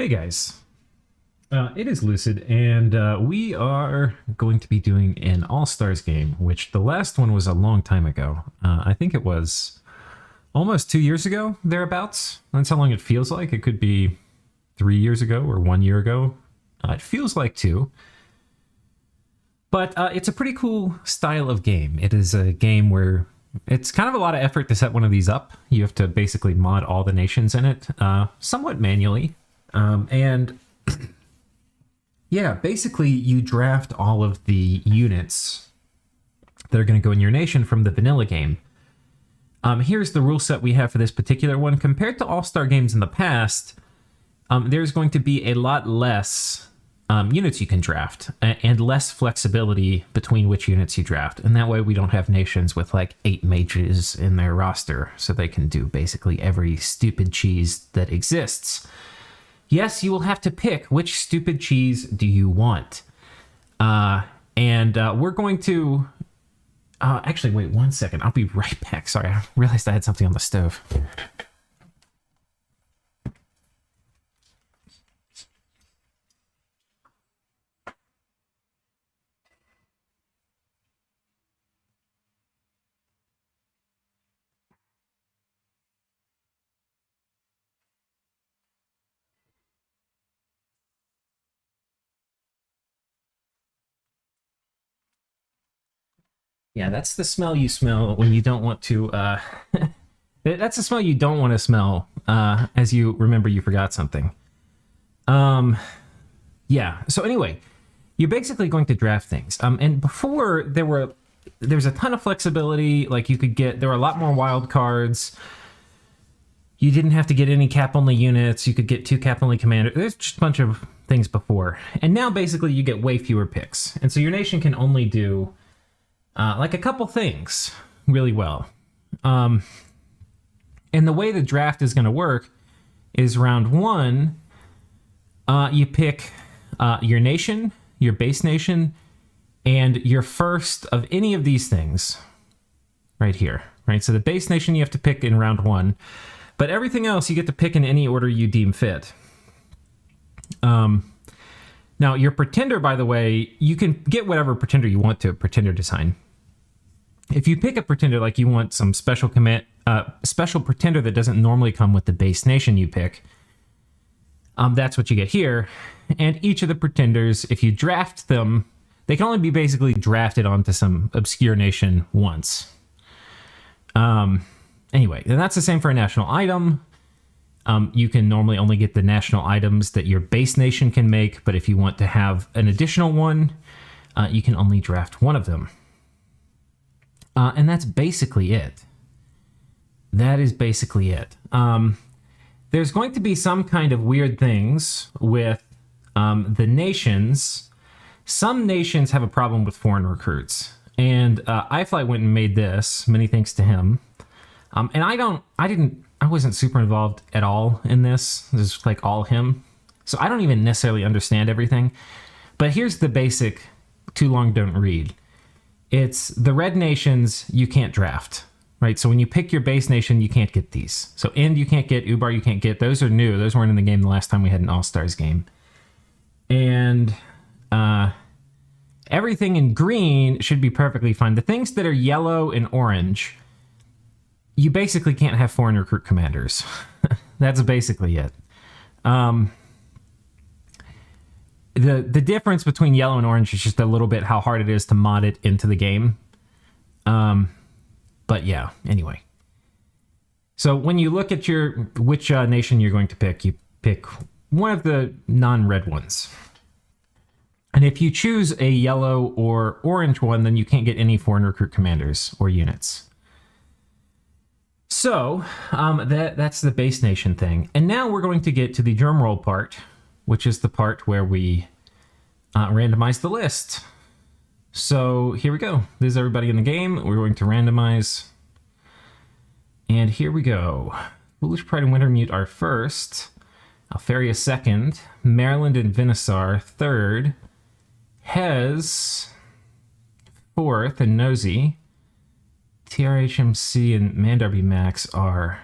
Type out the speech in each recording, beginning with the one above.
Hey guys, it is Lucid, and we are going to be doing an All-Stars game, which the last one was a long time ago. I think it was almost 2 years ago, thereabouts. That's how long it feels like. It could be 3 years ago or 1 year ago. It feels like two. But it's a pretty cool style of game. It is a game where it's kind of a lot of effort to set one of these up. You have to basically mod all the nations in it, somewhat manually. And yeah, basically you draft all of the units that are going to go in your nation from the vanilla game. Here's the rule set we have for this particular one. Compared to All-Star games in the past, there's going to be a lot less units you can draft and less flexibility between which units you draft. And that way we don't have nations with like 8 mages in their roster, so they can do basically every stupid cheese that exists. Yes, you will have to pick which stupid cheese do you want. We're going to... actually, wait 1 second. I'll be right back. Sorry, I realized I had something on the stove. Yeah, that's the smell you smell when you don't want to... that's the smell you don't want to smell as you remember you forgot something. Yeah, so anyway, you're basically going to draft things. And before, there's a ton of flexibility. Like there were a lot more wild cards. You didn't have to get any cap-only units. You could get 2 cap-only commanders. There's just a bunch of things before. And now, basically, you get way fewer picks. And so your nation can only do... like a couple things really well. And the way the draft is going to work is round 1, you pick your nation, your base nation, and your first of any of these things right here, right? So the base nation you have to pick in round 1, but everything else you get to pick in any order you deem fit. Now, your pretender, by the way, you can get whatever pretender you want to pretender design. If you pick a pretender, like you want some special pretender that doesn't normally come with the base nation you pick, that's what you get here. And each of the pretenders, if you draft them, they can only be basically drafted onto some obscure nation once. Anyway, and that's the same for a national item. You can normally only get the national items that your base nation can make, but if you want to have an additional one, you can only draft one of them. And that's basically it. That is basically it. There's going to be some kind of weird things with the nations. Some nations have a problem with foreign recruits. And iFly went and made this, many thanks to him. And I wasn't super involved at all in this. This is like all him. So I don't even necessarily understand everything. But here's the basic too long don't read. It's the red nations you can't draft, right? So when you pick your base nation, you can't get these. So Ind you can't get, Ubar you can't get. Those are new. Those weren't in the game the last time we had an All-Stars game. And everything in green should be perfectly fine. The things that are yellow and orange, you basically can't have foreign recruit commanders. That's basically it. The difference between yellow and orange is just a little bit how hard it is to mod it into the game. But yeah, anyway. So when you look at which nation you're going to pick, you pick one of the non-red ones. And if you choose a yellow or orange one, then you can't get any foreign recruit commanders or units. So that's the base nation thing. And now we're going to get to the drum roll part, which is the part where we randomize the list. So here we go. This is everybody in the game. We're going to randomize. And here we go. Foolish Pride and Wintermute are first. Alferia second. Maryland and Venusaur third. Hez fourth and Nosy. TRHMC and Mandarby Max are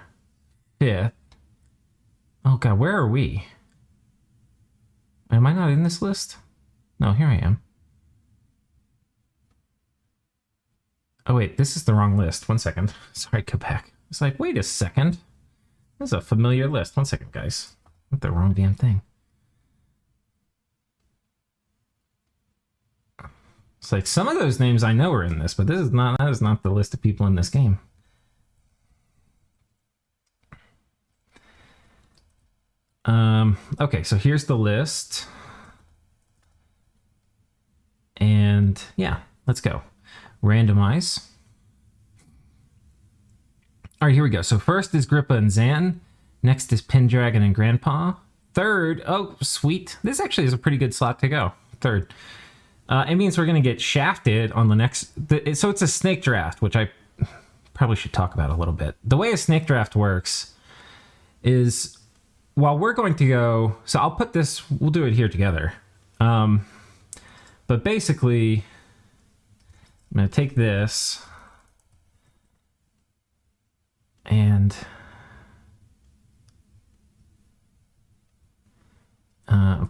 fifth. Oh god, where are we? Am I not in this list? No, here I am. Oh wait, this is the wrong list. 1 second. Sorry, go back. It's like, wait a second. This is a familiar list. 1 second, guys. Not the wrong damn thing. It's like some of those names I know are in this, but that is not the list of people in this game. Okay, so here's the list. And yeah, let's go. Randomize. All right, here we go. So first is Grippa and Zan. Next is Pendragon and Grandpa. Third, oh, sweet. This actually is a pretty good slot to go. Third. It means we're going to get shafted on the next... So it's a snake draft, which I probably should talk about a little bit. The way a snake draft works is while we're going to go... So I'll put this... We'll do it here together. But basically, I'm going to take this and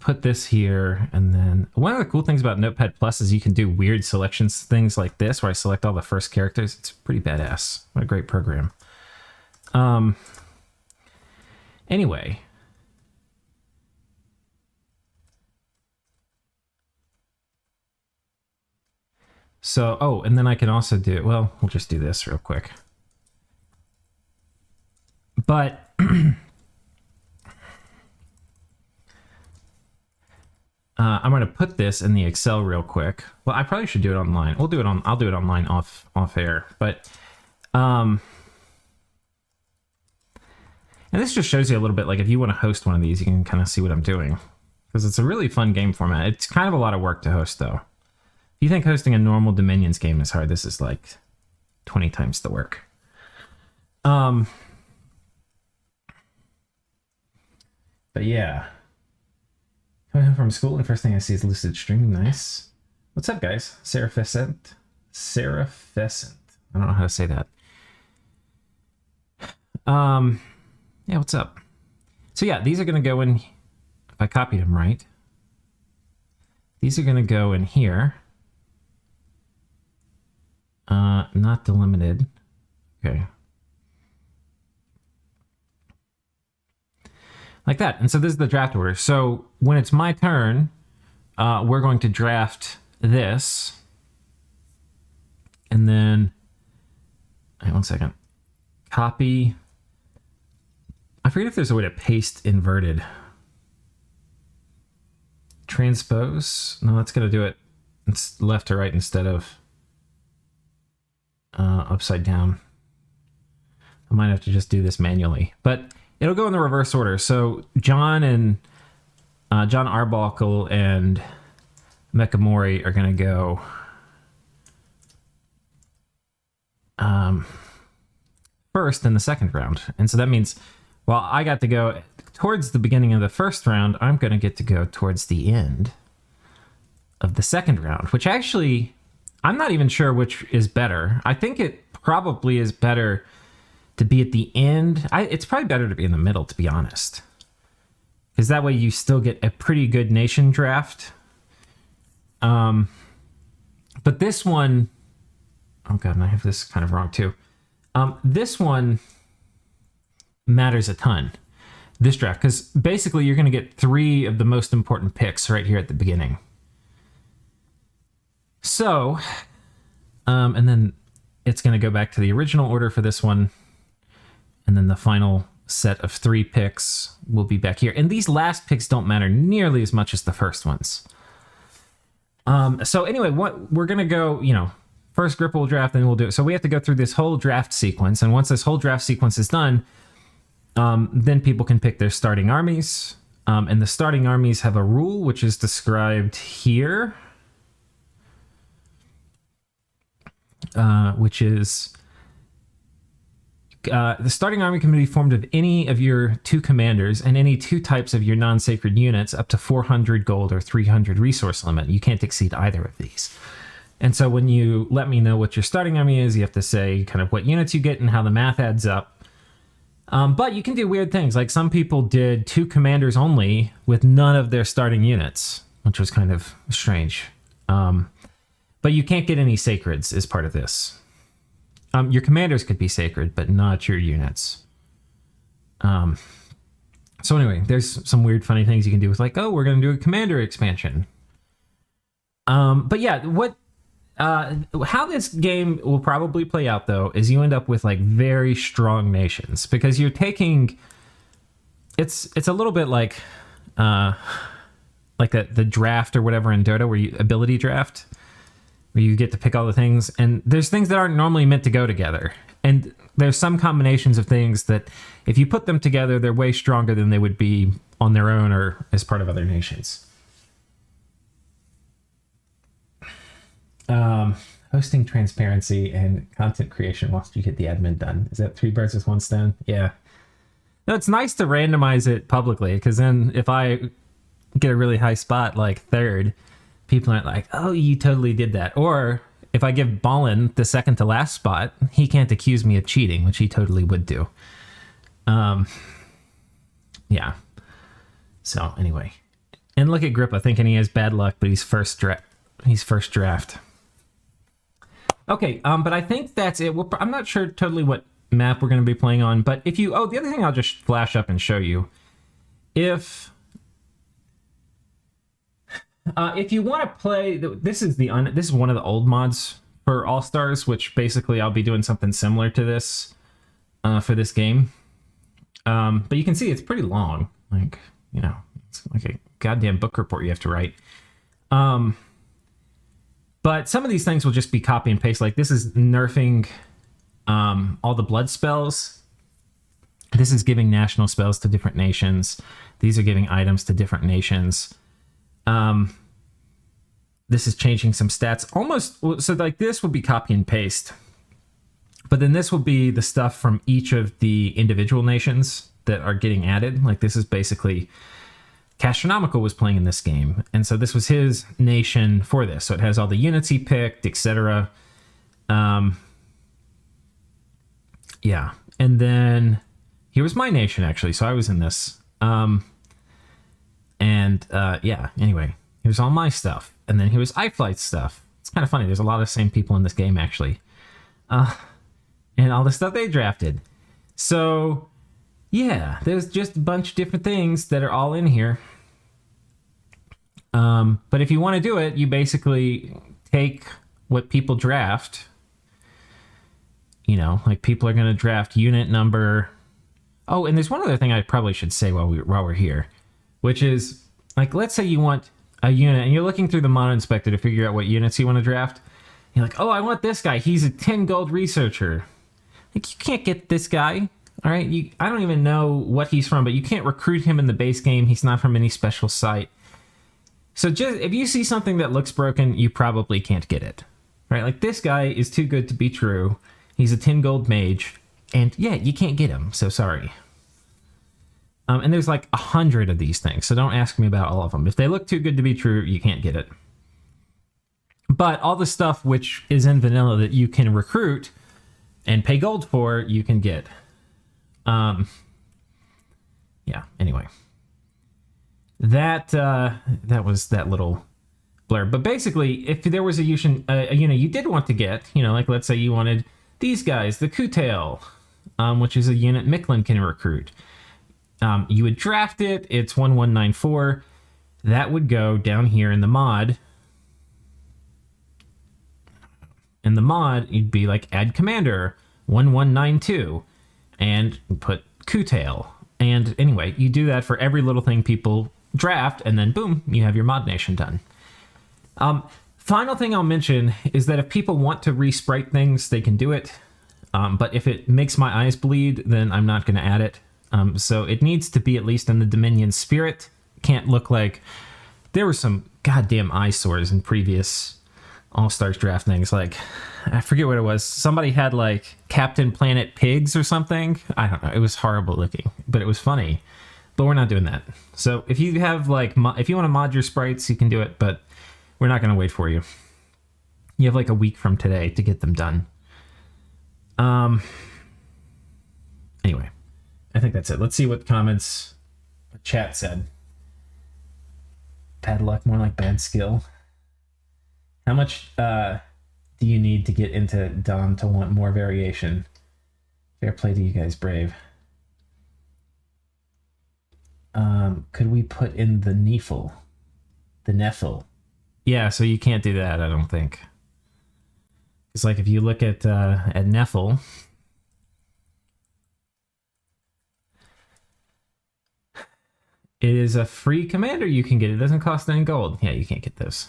put this here. And then one of the cool things about Notepad Plus is you can do weird selections, things like this, where I select all the first characters. It's pretty badass. What a great program. Anyway. So, oh, and then I can also do, well, we'll just do this real quick. But I'm going to put this in the Excel real quick. Well, I probably should do it online. I'll do it online off air. But and this just shows you a little bit, like if you want to host one of these, you can kind of see what I'm doing, because it's a really fun game format. It's kind of a lot of work to host, though. If you think hosting a normal Dominions game is hard, this is like 20 times the work. But yeah. Coming home from school, and first thing I see is Lucid streaming. Nice. What's up, guys? Seraphiscent. I don't know how to say that. Yeah, what's up? So yeah, these are going to go in, if I copied them right. These are going to go in here. Not delimited. Okay. Like that. And so this is the draft order. So when it's my turn, we're going to draft this. And then, wait 1 second. Copy. I forget if there's a way to paste inverted. Transpose. No, that's going to do it. It's left to right instead of upside down. I might have to just do this manually, but it'll go in the reverse order. So John Arbuckle and Mekamori are going to go first in the second round. And so that means while I got to go towards the beginning of the first round, I'm going to get to go towards the end of the second round, which actually, I'm not even sure which is better. I think it probably is better to be at the end. It's probably better to be in the middle, to be honest. Because that way you still get a pretty good nation draft. But this one... Oh god, and I have this kind of wrong too. This one matters a ton. This draft, because basically you're going to get 3 of the most important picks right here at the beginning. So, and then it's going to go back to the original order for this one. And then the final set of 3 picks will be back here. And these last picks don't matter nearly as much as the first ones. So anyway, what we're going to go, first Grippa will draft, then we'll do it. So we have to go through this whole draft sequence. And once this whole draft sequence is done, then people can pick their starting armies. And the starting armies have a rule, which is described here. Which is the starting army can be formed of any of your 2 commanders and any 2 types of your non-sacred units up to 400 gold or 300 resource limit. You can't exceed either of these. And so when you let me know what your starting army is, you have to say kind of what units you get and how the math adds up. But you can do weird things. Like some people did 2 commanders only with none of their starting units, which was kind of strange. But you can't get any sacreds as part of this. Your commanders could be sacred, but not your units. So anyway, there's some weird, funny things you can do with like, oh, we're going to do a commander expansion. But yeah, how this game will probably play out though is you end up with like very strong nations because you're taking. It's a little bit like the draft or whatever in Dota, where you ability draft, where you get to pick all the things, and there's things that aren't normally meant to go together, and there's some combinations of things that if you put them together, they're way stronger than they would be on their own or as part of other nations. Hosting transparency and content creation whilst you get the admin done. Is that 3 birds with 1 stone? Yeah. No, it's nice to randomize it publicly, because then if I get a really high spot, like 3rd, people aren't like, oh, you totally did that. Or if I give Ballin the second to last spot, he can't accuse me of cheating, which he totally would do. Yeah. So anyway, and look at Grippa thinking he has bad luck, but he's first draft. Okay, but I think that's it. I'm not sure totally what map we're going to be playing on, but if you... Oh, the other thing I'll just flash up and show you. If you want to play... This is one of the old mods for Allstars, which basically I'll be doing something similar to this for this game. But you can see it's pretty long. Like, you know, it's like a goddamn book report you have to write. But some of these things will just be copy and paste. Like this is nerfing all the blood spells. This is giving national spells to different nations. These are giving items to different nations. This is changing some stats. Almost, so like this will be copy and paste. But then this will be the stuff from each of the individual nations that are getting added. Like this is basically... Castronomical was playing in this game, and so this was his nation for this. So it has all the units he picked, etc. Yeah, and then here was my nation actually. So I was in this, yeah. Anyway, here's all my stuff, and then here was iFlight's stuff. It's kind of funny. There's a lot of same people in this game actually, and all the stuff they drafted. So. Yeah, there's just a bunch of different things that are all in here. But if you want to do it, you basically take what people draft. You know, like people are going to draft unit number. Oh, and there's one other thing I probably should say while we're here, which is like, let's say you want a unit and you're looking through the mod inspector to figure out what units you want to draft. You're like, oh, I want this guy. He's a 10 gold researcher. Like, you can't get this guy. All right, I don't even know what he's from, but you can't recruit him in the base game. He's not from any special site. So just if you see something that looks broken, you probably can't get it. Right? Like this guy is too good to be true. He's a 10 gold mage, and yeah, you can't get him. So sorry. And there's like 100 of these things, so don't ask me about all of them. If they look too good to be true, you can't get it. But all the stuff which is in vanilla that you can recruit and pay gold for, you can get. Yeah, anyway. That was that little blurb. But basically, if there was a unit you did want to get, you know, like let's say you wanted these guys, the Kutail, which is a unit Micklin can recruit. You would draft it, it's 1194. That would go down here in the mod. In the mod, you'd be like add commander 1192 and put Kutail. And anyway, you do that for every little thing people draft, and then boom, you have your mod nation done. Final thing I'll mention is that if people want to re-sprite things, they can do it. But if it makes my eyes bleed, then I'm not going to add it. So it needs to be at least in the Dominion spirit. Can't look like... There were some goddamn eyesores in previous All-Stars draft things. Like, I forget what it was. Somebody had like Captain Planet Pigs or something. I don't know. It was horrible looking, but it was funny. But we're not doing that. So if you have like, if you want to mod your sprites, you can do it, but we're not going to wait for you. You have like a week from today to get them done. Anyway, I think that's it. Let's see what comments, what chat said. Bad luck, more like bad skill. How much do you need to get into Dom to want more variation? Fair play to you guys, brave. Could we put in the Nefel? The Nefel. Yeah, so you can't do that, I don't think. It's like if you look at Nefel, it is a free commander you can get. It doesn't cost any gold. Yeah, you can't get those.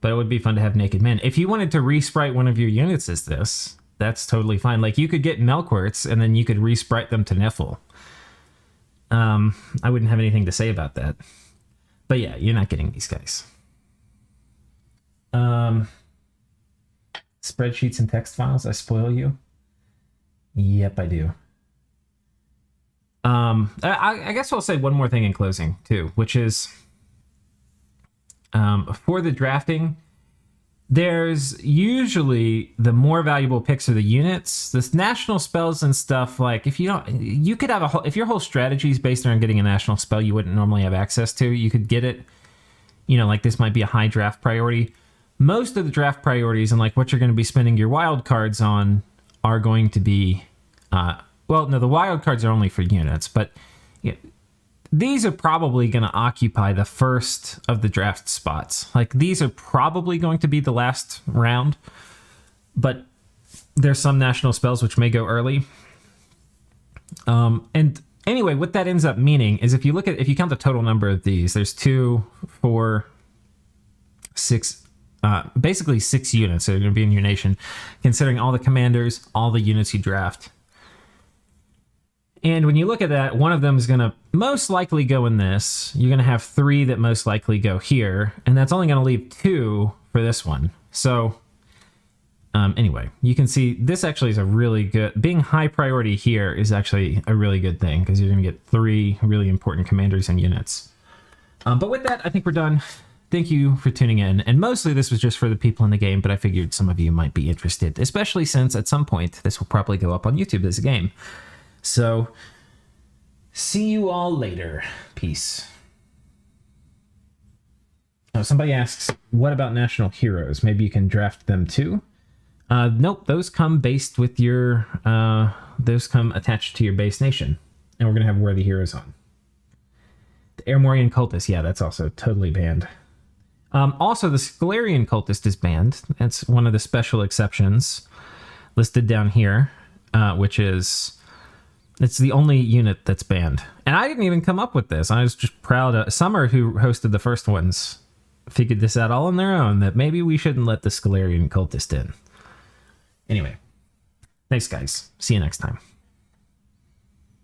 But it would be fun to have Naked Men. If you wanted to resprite one of your units as this, that's totally fine. Like, you could get Melquirts, and then you could resprite them to Nefel. I wouldn't have anything to say about that. But yeah, you're not getting these guys. Spreadsheets and text files, I spoil you? Yep, I do. I guess I'll say one more thing in closing, too, which is for the drafting, there's usually the more valuable picks are the units. This national spells and stuff, like if you don't, you could have if your whole strategy is based on getting a national spell you wouldn't normally have access to, you could get it, like this might be a high draft priority. Most of the draft priorities and like what you're going to be spending your wild cards on are going to be, well, no, the wild cards are only for units, but these are probably going to occupy the first of the draft spots. Like, these are probably going to be the last round, but there's some national spells which may go early. And anyway, what that ends up meaning is if you count the total number of these, there's 2, 4, 6, basically 6 units that are going to be in your nation, considering all the commanders, all the units you draft. And when you look at that, one of them is going to most likely go in this. You're going to have 3 that most likely go here, and that's only going to leave 2 for this one. So anyway, you can see this actually is a really good, being high priority here is actually a really good thing because you're going to get 3 really important commanders and units. But with that, I think we're done. Thank you for tuning in. And mostly this was just for the people in the game, but I figured some of you might be interested, especially since at some point this will probably go up on YouTube as a game. So, see you all later. Peace. Oh, somebody asks, what about national heroes? Maybe you can draft them too? Nope, those come based with your, those come attached to your base nation. And we're going to have worthy heroes on. The Airmorian Cultist, yeah, that's also totally banned. Also, the Scalarian Cultist is banned. That's one of the special exceptions listed down here, which is... It's the only unit that's banned. And I didn't even come up with this. I was just proud of... Summer, who hosted the first ones, figured this out all on their own, that maybe we shouldn't let the Scalarian Cultist in. Anyway. Thanks, guys. See you next time.